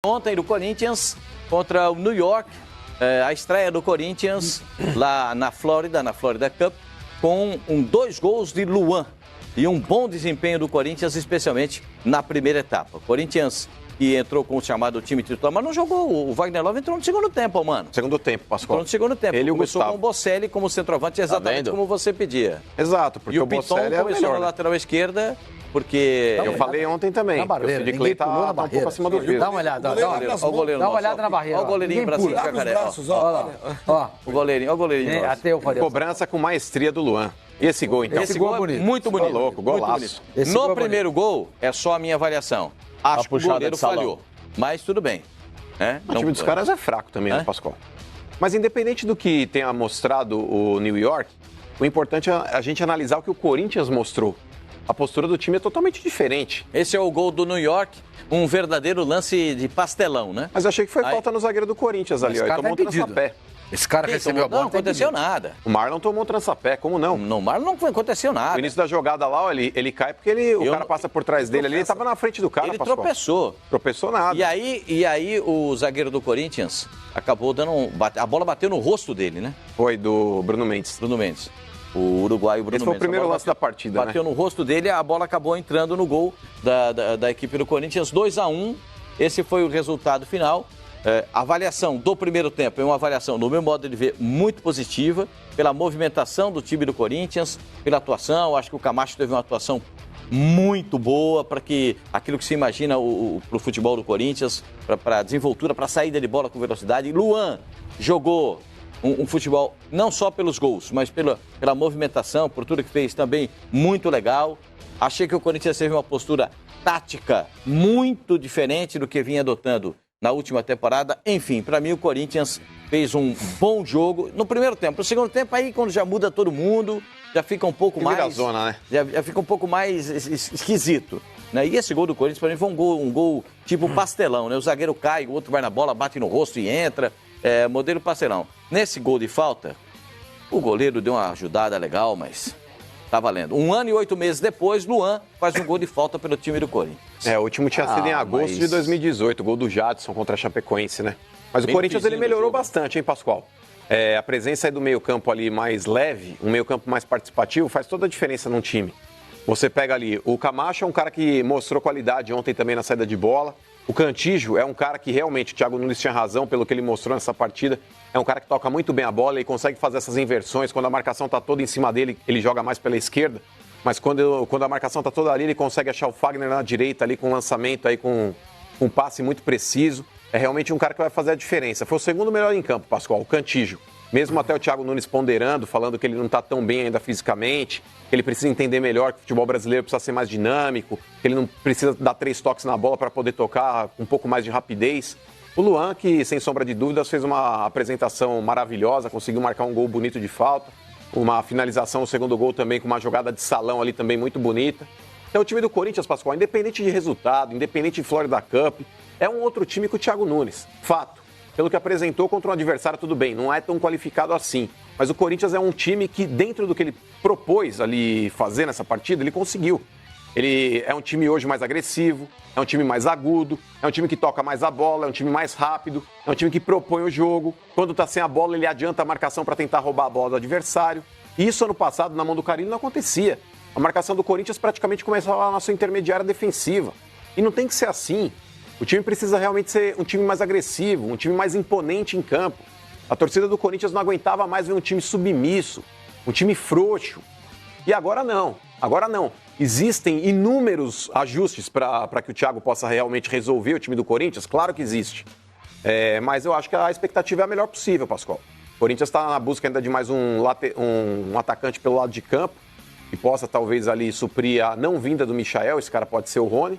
Ontem do Corinthians contra o New York, a estreia do Corinthians lá na Flórida Cup, com 2 gols de Luan e um bom desempenho do Corinthians, especialmente na primeira etapa. O Corinthians que entrou com o chamado time titular, mas não jogou. O Wagner Love entrou no segundo tempo, mano. Segundo tempo, Pascoal. Entrou no segundo tempo. Ele começou com o Bocelli como centroavante, exatamente como você pedia. Exato, porque e o Bocelli é o começou melhor, na lateral esquerda, porque... Eu falei ontem também. Na barreira, o Sid Clay tá um pouco acima do peso. Dá uma olhada, Dá uma olhada na barreira. Olha o goleirinho brasileiro, jacaré. Ó, o goleirinho nosso. Até eu falei. Cobrança com maestria do Luan. E esse gol, então? Esse gol é bonito. Muito bonito. Tá louco, golaço. No primeiro gol, é só a minha avaliação. Acho que o goleiro falhou, mas tudo bem. O time dos caras é fraco também, né, Pascoal? Mas independente do que tenha mostrado o New York, o importante é a gente analisar o que o Corinthians mostrou. A postura do time é totalmente diferente. Esse é o gol do New York, um verdadeiro lance de pastelão, né? Mas eu achei que foi falta no zagueiro do Corinthians ali, ó. Ele tomou um trançapé. Esse cara recebeu a bola. Não aconteceu nada. O Marlon tomou um trançapé, como não? No Marlon não aconteceu nada. No início da jogada lá, ó, ele cai porque o cara passa por trás dele ali, ele tava na frente do cara, Ele Pascoal. tropeçou. Tropeçou nada. E aí o zagueiro do Corinthians acabou dando a bola bateu no rosto dele, né? Foi do Bruno Mendes. Bruno Mendes. O uruguaio Bruno Mendes. Esse foi o primeiro lance da partida, Bateu no rosto dele, a bola acabou entrando no gol da equipe do Corinthians, 2-1. Esse foi o resultado final. A avaliação do primeiro tempo é uma avaliação, no meu modo de ver, muito positiva, pela movimentação do time do Corinthians, pela atuação. Acho que o Camacho teve uma atuação muito boa para que aquilo que se imagina para o futebol do Corinthians, para a desenvoltura, para a saída de bola com velocidade. Luan jogou um futebol não só pelos gols, mas pela movimentação, por tudo que fez também muito legal. Achei que o Corinthians teve uma postura tática muito diferente do que vinha adotando na última temporada. Enfim, para mim o Corinthians fez um bom jogo no primeiro tempo. No segundo tempo, aí quando já muda todo mundo, já fica um pouco mais... zona, né? Já fica um pouco mais esquisito. Né? E esse gol do Corinthians, para mim, foi um gol tipo pastelão, né? O zagueiro cai, o outro vai na bola, bate no rosto e entra. Modelo pastelão. Nesse gol de falta, o goleiro deu uma ajudada legal, mas... tá valendo. 1 ano e 8 meses depois, Luan faz um gol de falta pelo time do Corinthians. O último tinha sido em agosto de 2018, o gol do Jadson contra a Chapecoense, né? Mas o Corinthians ele melhorou bastante, hein, Pascoal? A presença aí do meio-campo ali mais leve, um meio-campo mais participativo, faz toda a diferença num time. Você pega ali, o Camacho é um cara que mostrou qualidade ontem também na saída de bola. O Cantígio é um cara que realmente, o Thiago Nunes tinha razão pelo que ele mostrou nessa partida. É um cara que toca muito bem a bola e consegue fazer essas inversões. Quando a marcação está toda em cima dele, ele joga mais pela esquerda. Mas quando a marcação está toda ali, ele consegue achar o Fagner na direita ali com um lançamento, aí com um passe muito preciso. É realmente um cara que vai fazer a diferença. Foi o segundo melhor em campo, Pascoal, o Cantígio. Mesmo até o Thiago Nunes ponderando, falando que ele não está tão bem ainda fisicamente, que ele precisa entender melhor que o futebol brasileiro precisa ser mais dinâmico, que ele não precisa dar 3 toques na bola para poder tocar com um pouco mais de rapidez. O Luan, que sem sombra de dúvidas fez uma apresentação maravilhosa, conseguiu marcar um gol bonito de falta, uma finalização, o segundo gol também com uma jogada de salão ali também muito bonita. Então o time do Corinthians, Pascoal, independente de resultado, independente de Florida Cup, é um outro time que o Thiago Nunes, fato. Pelo que apresentou contra um adversário, tudo bem, não é tão qualificado assim. Mas o Corinthians é um time que, dentro do que ele propôs ali fazer nessa partida, ele conseguiu. Ele é um time hoje mais agressivo, é um time mais agudo, é um time que toca mais a bola, é um time mais rápido, é um time que propõe o jogo. Quando está sem a bola, ele adianta a marcação para tentar roubar a bola do adversário. E isso, ano passado, na mão do Carille, não acontecia. A marcação do Corinthians praticamente começava na sua intermediária defensiva. E não tem que ser assim. O time precisa realmente ser um time mais agressivo, um time mais imponente em campo. A torcida do Corinthians não aguentava mais ver um time submisso, um time frouxo. E agora não. Agora não. Existem inúmeros ajustes para que o Thiago possa realmente resolver o time do Corinthians? Claro que existe. Mas eu acho que a expectativa é a melhor possível, Pascoal. O Corinthians está na busca ainda de mais um atacante pelo lado de campo, que possa talvez ali suprir a não vinda do Michael, esse cara pode ser o Rony.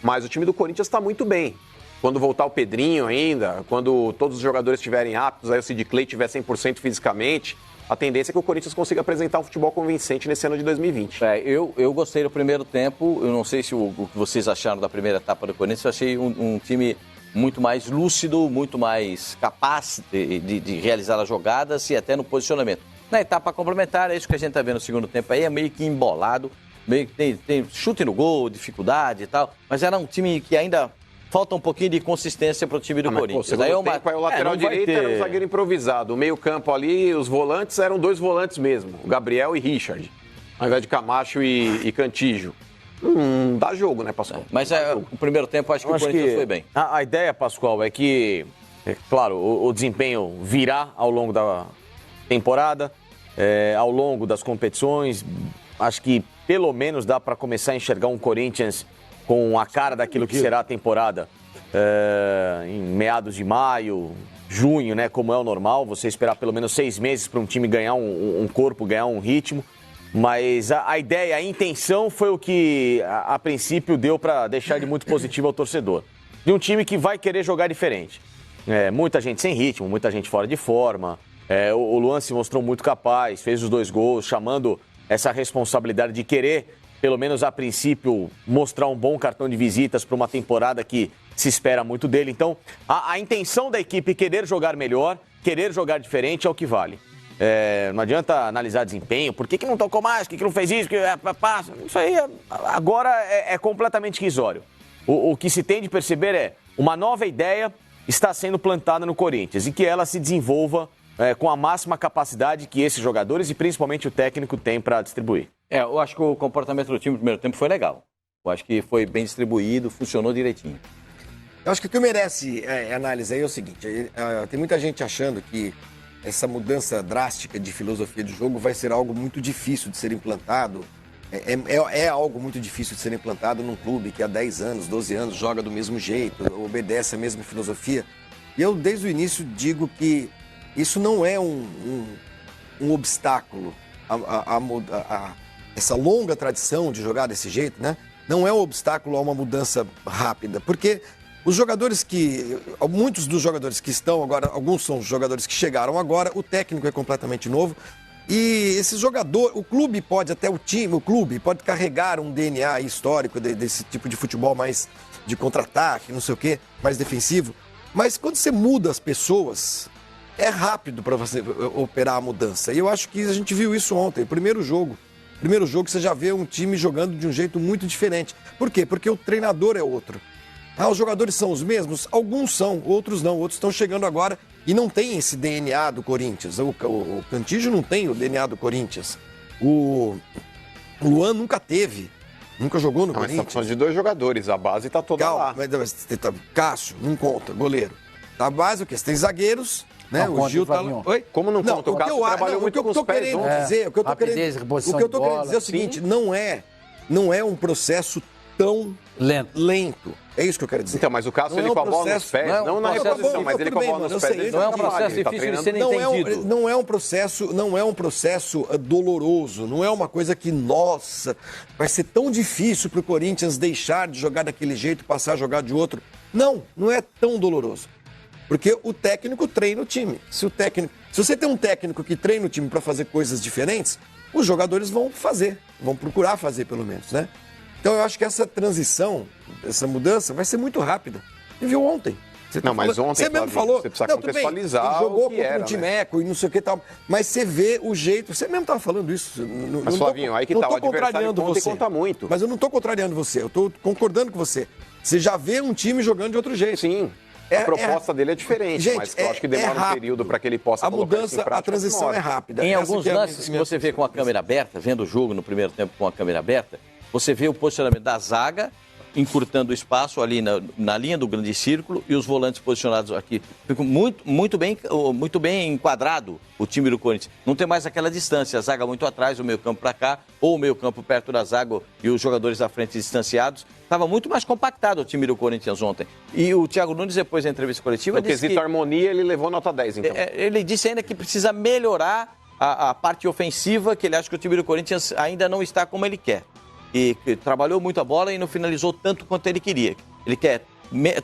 Mas o time do Corinthians está muito bem. Quando voltar o Pedrinho ainda, quando todos os jogadores estiverem aptos, aí o Sid Clay estiver 100% fisicamente, a tendência é que o Corinthians consiga apresentar um futebol convincente nesse ano de 2020. Eu gostei do primeiro tempo, eu não sei se o que vocês acharam da primeira etapa do Corinthians, eu achei um time muito mais lúcido, muito mais capaz de realizar as jogadas e até no posicionamento. Na etapa complementar, é isso que a gente está vendo no segundo tempo aí, é meio que embolado, meio que tem chute no gol, dificuldade e tal, mas era um time que ainda falta um pouquinho de consistência para o time do Corinthians. Pô, aí o lateral direito era um zagueiro improvisado. O meio-campo ali, os volantes eram 2 volantes mesmo, o Gabriel e Richard, ao invés de Camacho e Cantígio. Dá jogo, né, Pascoal? Mas o primeiro tempo acho que o Corinthians foi bem. A ideia, Pascoal, é que, claro, o desempenho virá ao longo da temporada, ao longo das competições. Acho que pelo menos dá para começar a enxergar um Corinthians com a cara daquilo que será a temporada em meados de maio, junho, né? Como é o normal, você esperar pelo menos 6 meses para um time ganhar um corpo, ganhar um ritmo. Mas a ideia, a intenção foi o que a princípio deu para deixar de muito positivo ao torcedor. De um time que vai querer jogar diferente. Muita gente sem ritmo, muita gente fora de forma. O Luan se mostrou muito capaz, fez os 2 gols, chamando essa responsabilidade de querer, pelo menos a princípio, mostrar um bom cartão de visitas para uma temporada que se espera muito dele. Então, a intenção da equipe querer jogar melhor, querer jogar diferente é o que vale. Não adianta analisar desempenho, por que não tocou mais, por que não fez isso, isso aí agora é completamente irrisório. O que se tem de perceber é uma nova ideia está sendo plantada no Corinthians e que ela se desenvolva com a máxima capacidade que esses jogadores e principalmente o técnico tem para distribuir. Eu acho que o comportamento do time no primeiro tempo foi legal. Eu acho que foi bem distribuído, funcionou direitinho. Eu acho que o que merece análise aí é o seguinte, tem muita gente achando que essa mudança drástica de filosofia de jogo vai ser algo muito difícil de ser implantado. É algo muito difícil de ser implantado num clube que há 10 anos, 12 anos joga do mesmo jeito, obedece a mesma filosofia. E eu, desde o início, digo que isso não é um obstáculo a essa longa tradição de jogar desse jeito, né? Não é um obstáculo a uma mudança rápida, porque muitos dos jogadores que estão agora, alguns são jogadores que chegaram agora, o técnico é completamente novo. E esse jogador, o clube pode carregar um DNA histórico desse tipo de futebol mais de contra-ataque, não sei o quê, mais defensivo. Mas quando você muda as pessoas, é rápido para você operar a mudança. E eu acho que a gente viu isso ontem, primeiro jogo você já vê um time jogando de um jeito muito diferente. Por quê? Porque o treinador é outro. Os jogadores são os mesmos? Alguns são, outros não. Outros estão chegando agora e não tem esse DNA do Corinthians. O Cantígio não tem o DNA do Corinthians. O Luan nunca teve. Nunca jogou no Corinthians. Mas tá falando de 2 jogadores, a base tá toda lá. Cássio, não conta, goleiro. A base, o quê? Você tem zagueiros, né? Não, o Gil tá lá. Oi? Como não conta? O Cássio trabalhou muito com os pés. O que eu tô querendo dizer é o seguinte, não é um processo tão lento. É isso que eu quero dizer. Então, mas o Cássio, ele com a bola nos pés, não na reposição, mas ele com a bola nos pés. Não é um processo difícil de ser entendido. Não é um processo doloroso, não é uma coisa que, nossa, vai ser tão difícil pro Corinthians deixar de jogar daquele jeito, passar a jogar de outro. Não é tão doloroso. Porque o técnico treina o time. Se você tem um técnico que treina o time para fazer coisas diferentes, os jogadores vão procurar fazer pelo menos, né? Então eu acho que essa transição, essa mudança vai ser muito rápida. Você viu ontem. Mas ontem, você mesmo falou, você precisa contextualizar ele jogou contra era, um time eco e não sei o que tal. Mas você vê o jeito, você mesmo estava falando isso. Mas Flavinho, aí que tá, o adversário conta muito. Mas eu não estou contrariando você, eu estou concordando com você. Você já vê um time jogando de outro jeito. Sim. A proposta dele é diferente, gente, mas eu acho que demora um período para que ele possa colocar isso em prática. A transição é rápida. Em alguns lances que você vê com a câmera aberta, vendo o jogo no primeiro tempo com a câmera aberta, você vê o posicionamento da zaga, encurtando o espaço ali na linha do grande círculo e os volantes posicionados aqui. Fica muito bem enquadrado o time do Corinthians. Não tem mais aquela distância, a zaga muito atrás, o meio campo para cá, ou o meio campo perto da zaga e os jogadores da frente distanciados. Estava muito mais compactado o time do Corinthians ontem. E o Thiago Nunes, depois da entrevista coletiva, no quesito harmonia, ele levou nota 10, então. Ele disse ainda que precisa melhorar a parte ofensiva, que ele acha que o time do Corinthians ainda não está como ele quer. E trabalhou muito a bola e não finalizou tanto quanto ele queria. Ele quer,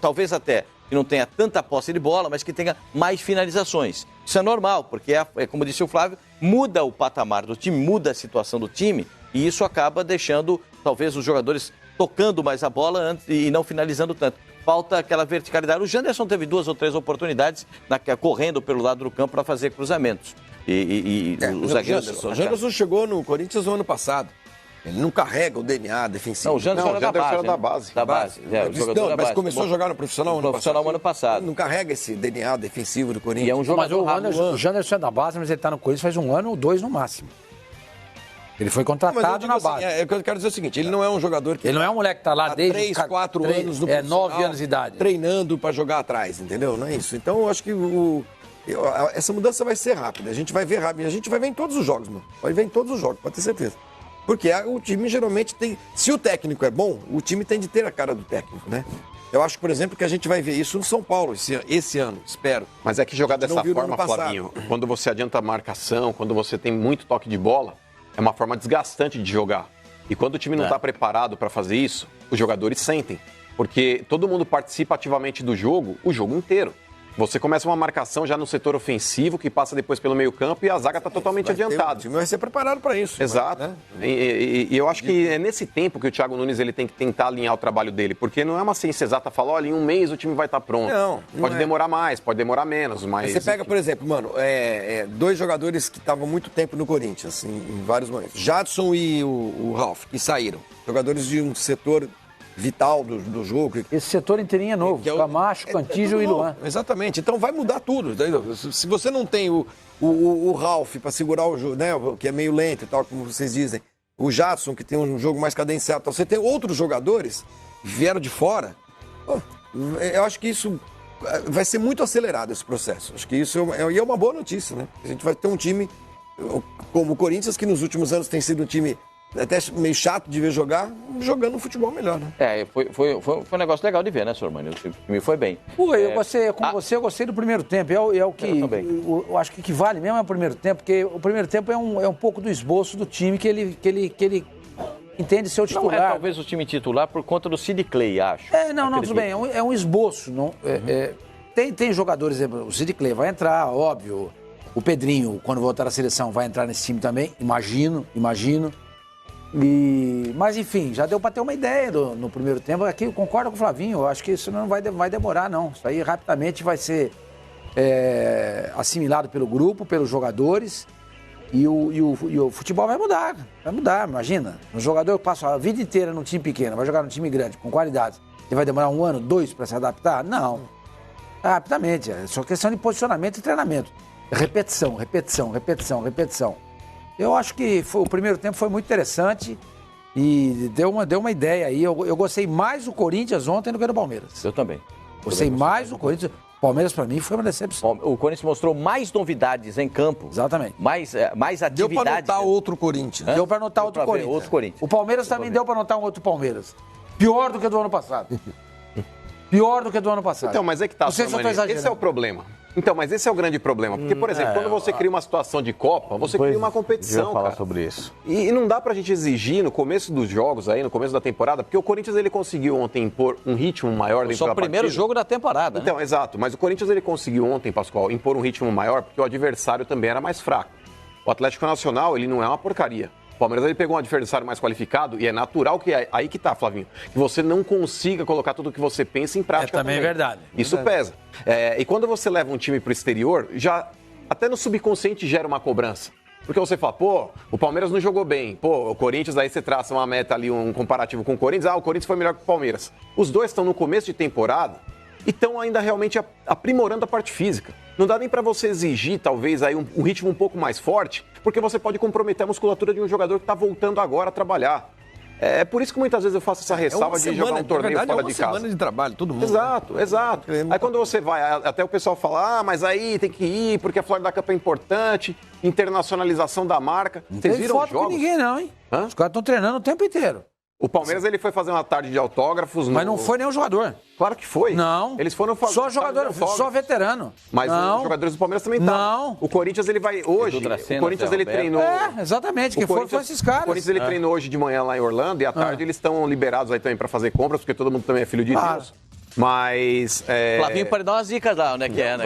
talvez até, que não tenha tanta posse de bola, mas que tenha mais finalizações. Isso é normal, porque, como disse o Flávio, muda o patamar do time, muda a situação do time, e isso acaba deixando, talvez, os jogadores tocando mais a bola antes e não finalizando tanto. Falta aquela verticalidade. O Janderson teve 2 ou 3 oportunidades correndo pelo lado do campo para fazer cruzamentos. O Janderson chegou no Corinthians no ano passado. Ele não carrega o DNA defensivo. Não, o Janderson era da base. Da base. Mas começou a jogar no profissional ano passado. Não carrega esse DNA defensivo do Corinthians. E é um jogador o Janderson é da base, mas ele tá no Corinthians faz 1 ano ou 2 no máximo. Ele foi contratado na base. Eu quero dizer o seguinte, ele não é um jogador que... Ele não é um moleque que tá lá desde... 3, 4 anos no profissional. 9 anos de idade. Treinando para jogar atrás, entendeu? Não é isso. Então, eu acho que essa mudança vai ser rápida. A gente vai ver rápido. A gente vai ver em todos os jogos, mano. Vai ver em todos os jogos, pode ter certeza. Porque o time geralmente tem... Se o técnico é bom, o time tem de ter a cara do técnico, né? Eu acho, por exemplo, que a gente vai ver isso no São Paulo esse ano, espero. Mas é que jogar dessa forma, Flavinho, quando você adianta a marcação, quando você tem muito toque de bola, é uma forma desgastante de jogar. E quando o time não está preparado para fazer isso, os jogadores sentem. Porque todo mundo participa ativamente do jogo, o jogo inteiro. Você começa uma marcação já no setor ofensivo, que passa depois pelo meio-campo e a zaga está totalmente adiantada. O time vai ser preparado para isso. Exato. Né? E eu acho que é nesse tempo que o Thiago Nunes ele tem que tentar alinhar o trabalho dele, porque não é uma ciência exata falar, olha, em 1 mês o time vai estar pronto. Não pode demorar mais, pode demorar menos, mas... Você pega, por exemplo, mano, 2 jogadores que estavam muito tempo no Corinthians, em vários momentos. Jadson e o Ralf, que saíram. Jogadores de um setor vital do jogo. Esse setor inteirinho é novo, Camacho, Cantígio e Luan. Exatamente, então vai mudar tudo. Se você não tem o Ralf para segurar o jogo, né, que é meio lento e tal, como vocês dizem, o Jadson, que tem um jogo mais cadenciado, você tem outros jogadores que vieram de fora, eu acho que isso vai ser muito acelerado, esse processo. Acho que isso é uma boa notícia, né? A gente vai ter um time como o Corinthians, que nos últimos anos tem sido um time até meio chato de ver jogando um futebol melhor, né? Foi um negócio legal de ver, né, senhor Mano? O time foi bem. Eu gostei do primeiro tempo. É o que eu acho que vale mesmo é o primeiro tempo, porque o primeiro tempo é um pouco do esboço do time que ele entende ser o titular. Não é talvez o time titular por conta do Sid Clay, acho. Tudo bem. É um esboço. Tem jogadores, o Sid Clay vai entrar, óbvio. O Pedrinho, quando voltar à seleção, vai entrar nesse time também. Imagino. Mas, enfim, já deu para ter uma ideia no primeiro tempo. Aqui eu concordo com o Flavinho, eu acho que isso não vai demorar, não. Isso aí rapidamente vai ser assimilado pelo grupo, pelos jogadores, e o futebol vai mudar, imagina. Um jogador que passa a vida inteira num time pequeno, vai jogar num time grande, com qualidade, ele vai demorar 1 ano, 2 para se adaptar? Não. Rapidamente, é só questão de posicionamento e treinamento. Repetição. Eu acho que o primeiro tempo foi muito interessante e deu uma ideia aí. Eu gostei mais do Corinthians ontem do que do Palmeiras. Eu também. Gostei mais do Corinthians. Palmeiras, para mim, foi uma decepção. O Corinthians mostrou mais novidades em campo. Exatamente. Mais atividade. Deu para notar outro Corinthians. Deu para notar outro Corinthians. O Palmeiras também deu para notar um outro Palmeiras. Pior do que do ano passado. Então, mas é que tá, não sei se eu tô exagerando. Esse é o problema. Então, mas esse é o grande problema. Porque, por exemplo, quando você cria uma situação de Copa, você cria uma competição, falar sobre isso. E não dá pra gente exigir no começo dos jogos aí, no começo da temporada, porque o Corinthians ele conseguiu ontem impor um ritmo maior dentro da partida. Só o primeiro jogo da temporada, Então, exato. Mas o Corinthians ele conseguiu ontem, Pascoal, impor um ritmo maior porque o adversário também era mais fraco. O Atlético Nacional, ele não é uma porcaria. O Palmeiras ele pegou um adversário mais qualificado e é natural que aí que tá, Flavinho, que você não consiga colocar tudo o que você pensa em prática. Também é verdade. Isso pesa. E quando você leva um time pro exterior, já até no subconsciente gera uma cobrança. Porque você fala, o Palmeiras não jogou bem. O Corinthians, aí você traça uma meta ali, um comparativo com o Corinthians. O Corinthians foi melhor que o Palmeiras. Os dois estão no começo de temporada e estão ainda realmente aprimorando a parte física. Não dá nem para você exigir, talvez, aí um ritmo um pouco mais forte, porque você pode comprometer a musculatura de um jogador que está voltando agora a trabalhar. É por isso que muitas vezes eu faço essa ressalva de jogar um torneio fora de casa. É uma semana de trabalho, todo mundo. Exato. Aí quando você vai, até o pessoal fala, mas aí tem que ir, porque a Florida Cup é importante, internacionalização da marca. Vocês viram os jogos? Com ninguém não, hein? Os caras estão treinando o tempo inteiro. O Palmeiras ele foi fazer uma tarde de autógrafos. Mas não foi nenhum jogador. Claro que foi. Não. Eles foram fazer. Só jogador, só veterano. Mas os jogadores do Palmeiras também estão. Não. O Corinthians ele vai hoje. O Corinthians ele treinou. Exatamente. Quem foi esses caras. O Corinthians ele treinou hoje de manhã lá em Orlando e à tarde eles estão liberados aí também para fazer compras, porque todo mundo também é filho de Deus. Mas. Flavinho pode dar umas dicas lá, onde é que é, né?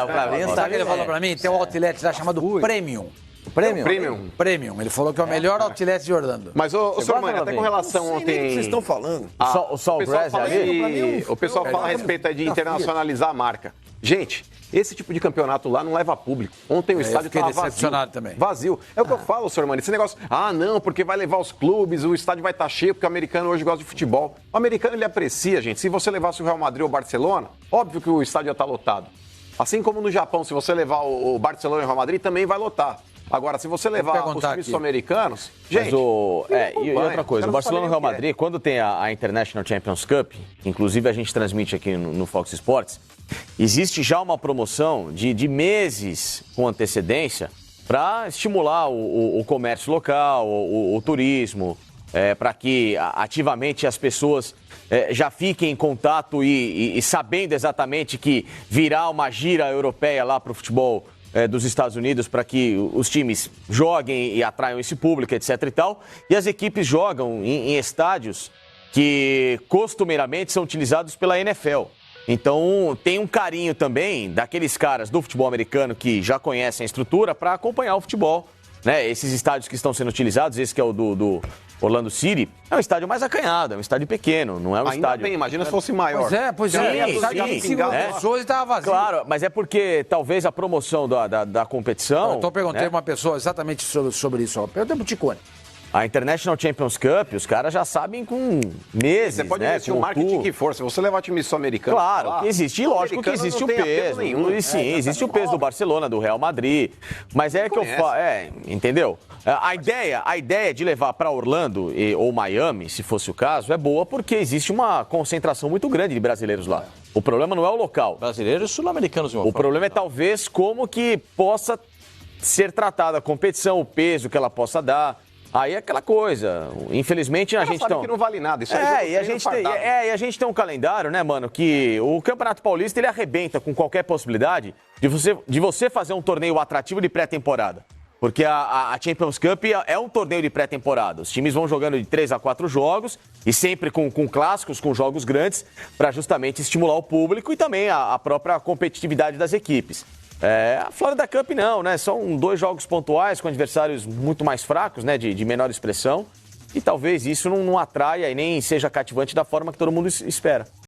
O Flavinho sabe, ele falou pra mim, tem um outlet lá chamado Premium. Premium. Ele falou que é o melhor outlet de Orlando. Mas, senhor Mano, até com relação ontem... O que vocês estão falando? O Salbrass ali? O pessoal fala a respeito de internacionalizar a marca. Gente, esse tipo de campeonato lá não leva público. Ontem o estádio estava vazio. Também. Vazio. É o que eu falo, senhor Mano. Esse negócio, não, porque vai levar os clubes, o estádio vai estar cheio, porque o americano hoje gosta de futebol. O americano, ele aprecia, gente. Se você levasse o Real Madrid ou o Barcelona, óbvio que o estádio ia estar lotado. Assim como no Japão, se você levar o Barcelona e o Real Madrid, também vai lotar. Agora, se você levar os times sul-americanos, gente... E outra coisa, o Barcelona e o Real Madrid, quando tem a International Champions Cup, inclusive a gente transmite aqui no Fox Sports, existe já uma promoção de meses com antecedência para estimular o comércio local, o turismo, para que ativamente as pessoas já fiquem em contato e sabendo exatamente que virá uma gira europeia lá para o futebol dos Estados Unidos para que os times joguem e atraiam esse público, etc e tal. E as equipes jogam em estádios que costumeiramente são utilizados pela NFL. Então tem um carinho também daqueles caras do futebol americano que já conhecem a estrutura para acompanhar o futebol. Né? Esses estádios que estão sendo utilizados, esse que é o do Orlando City, é um estádio mais acanhado, é um estádio pequeno, não é um estádio... Bem, imagina se fosse maior. Pois é. Sim, pessoas estava vazio. Claro, mas é porque talvez a promoção da competição... Eu perguntei uma pessoa exatamente sobre isso. Perguntei pro Ticone. A International Champions Cup, os caras já sabem com meses, Você pode investir o marketing que for. Se você levar time sul-americano... Claro, que existe, lógico que existe o peso. E sim, existe o peso do Barcelona, do Real Madrid. Mas é que eu falo... entendeu? A ideia de levar para Orlando ou Miami, se fosse o caso, é boa porque existe uma concentração muito grande de brasileiros lá. O problema não é o local. Brasileiros e sul-americanos. O problema é talvez como que possa ser tratada a competição, o peso que ela possa dar. Aí é aquela coisa, infelizmente a gente sabe que não vale nada, isso e a gente tem um calendário, né, mano, que o Campeonato Paulista ele arrebenta com qualquer possibilidade de você fazer um torneio atrativo de pré-temporada. Porque a Champions Cup é um torneio de pré-temporada. Os times vão jogando de 3 a 4 jogos e sempre com clássicos, com jogos grandes, para justamente estimular o público e também a própria competitividade das equipes. A Florida Cup não, né? São 2 jogos pontuais com adversários muito mais fracos, né? De menor expressão. E talvez isso não atraia e nem seja cativante da forma que todo mundo espera.